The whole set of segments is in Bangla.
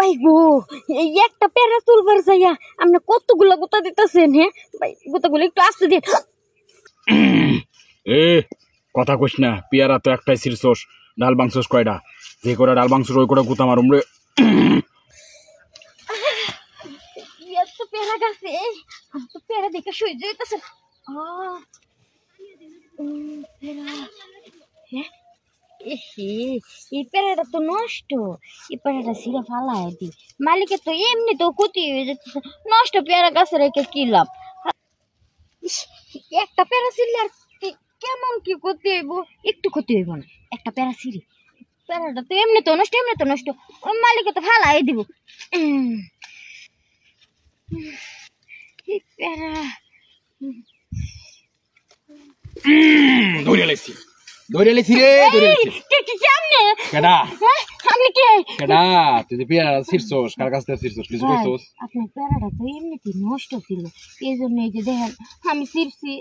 ভাই গো এই একটা পেয়ারা তুলবার যাইয়া আপনি কতগুলা গোতা দিতেছেন? হ্যাঁ ভাই, গোতাগুলো একটু আস্তে দিন। এ কথা কইস না, পেয়ারা তো একটাই ছিড়ছস, ডাল ভাঙছস কয়টা? যে করে ডাল ভাঙছস ওই করে গুতা মারুম রে। এত পেয়ারা গাছে আমার তো পেয়ারা দেখে সহ্য হইতেছে। এই পেয়ারাটা তো নষ্ট, এই পেয়ারাটা ছিঁড়ে ফালাই দি। মালিকের তো এমনি তো ক্ষতি হয়ে যাচ্ছে, নষ্ট পেয়ারা গাছে রেখে কি লাভ? একটা পেয়ারা ছিঁড়লে আর কেমন কি ক্ষতি হইব? একটু ক্ষতি হইব না, একটা পেয়ারা ছিঁড়ি। পেয়ারাটা তো এমনি তো নষ্ট, এমনি তো নষ্ট, ওই মালিকে তো ফালাই দিব। পেয়ারা ধরে লাইছি রে, ধরে লাইছি। কেডা আপনি কে? কেডা? তুই যে পেয়ারা ছিড়ছস, কার কাছ থেকে ছিড়ছস? কিছু কইছস? আপনার পেয়ারাটা তো এমনিতেই নষ্ট ছিল, এই জন্য এই যে দেখেন আমি ছিড়ছি।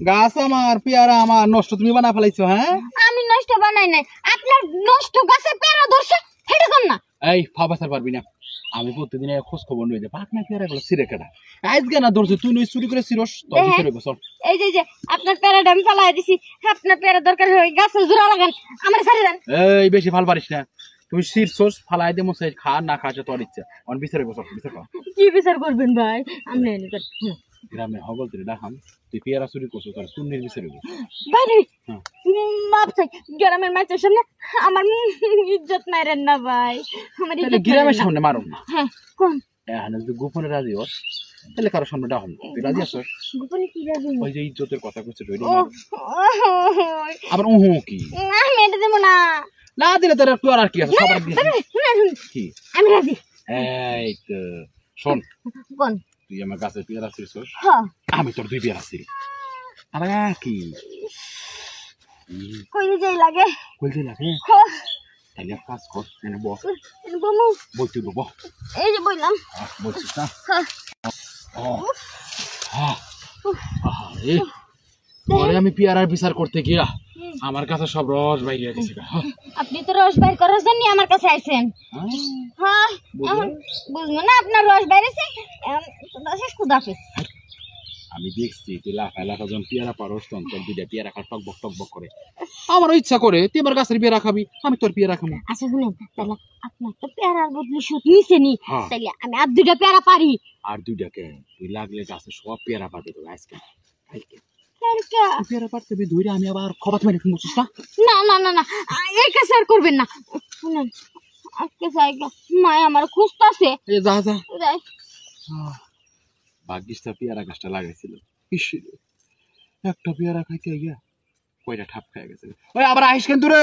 গাছ আমার, পেয়ারা আমার, নষ্ট তুমি বানা ফেলাইছো? হ্যাঁ আমি নষ্ট বানাই নাই, আপনার নষ্ট গাছে পেয়ারা ধরছে হেডে কর না। এই ফাবাসার পারবি না, আমি প্রতিদিন খোঁজ খবর নিয়ে যাই, পাকনা পেয়ারা গুলো ছিঁড়ে কেডা? আজকে না ধরছে, তুই নই চুরি করে ছিড়স, তোর বিচার হইব। চল এই যে আপনার পেয়ারাটা আমি ফালাই দিছি, আপনার পেয়ারা দরকার হয় গাছে জোড়া লাগান, আমার ছাড়ি দেন। এই বেশি ভাল পারিস না, তুই ছিড়ছস ফালাই দে, মশাই খা না খাচ্ছে তোর ইচ্ছা, অন বিচার হইব। চল বিচার কর। কি বিচার করবেন ভাই? আপনি গ্রামে হগল তুই ডাহাম, তুই পেয়ারা চুরি করছো, তোর চুন্নির বিচার হইব। বাইরে মাপ চাই, গ্রামের মানুষের সামনে আমার ইজ্জত মারেন না ভাই, আমার ইজ্জত গ্রামের সামনে মারুম না। হ্যাঁ কোন এখন যদি গোপনে রাজি হস তাহলে কারোর সামনে ডাহাম, তুই রাজি আছস? গোপনে কি রাজি? ওই যে ইজ্জতের কথা কইছিস ওই ও আবার ওহো কি আমি এটা দেব না। না দিলে তোর একটু আর কি আছে, সবার কি আমি রাজি। এই তো শোন, কোন? তুই আমার গাছের পেয়ারা ছিড়ছস, হ্যাঁ আমি তোর দুই পেয়ারা ছিড়ি। আবার কি কই যাই লাগে? বলতে লাগে? তাহলে এক কাজ কর, এনে বস, বমু বলতে দেবো। এই যে বললাম বলছিস না? আমি পেয়ারার বিচার করতে গিয়া আমার কাছে সব রস বাইরে গেছে। আপনি তো রস বাইর করার জন্য আমার কাছে আইছেন। হ্যাঁ বুঝবো না আপনার রস বাইরেছে। আমি দেখছি তুই লাফা লাফা যখন পেয়ারা পারস তখন তোর দুইটা পেয়ারা খা টকবক টকবক করে। আমারও ইচ্ছা করে তুই আমার গাছের পেয়ারা খাবি, আমি তোর পেয়ারা খাবো। আচ্ছা শুনেন, তাহলে আপনার তো পেয়ারার বদলে সুদ নিছে নি, তাইলে আমি আর দুইটা পেয়ারা পারি। আর দুইটাকে তুই লাগলে গাছে সব পেয়ারা পাবি তো আজকে কালকে। পেয়ারা পারতে ধরে আমি আবার খবাত মেরে ফেলছিস না? না না না না, এই কাজ আর করবেন না। শুনেন আজকে জায়গা মায় আমার খুঁজতাছে। যা যা ভাগ্যিসটা পেয়ারা গাছটা লাগাইছিল, একটা পেয়ারা খাইতে গিয়া কয়টা ঠাপ খাই গেছে। ওই আবার আইস কেন তুই রে?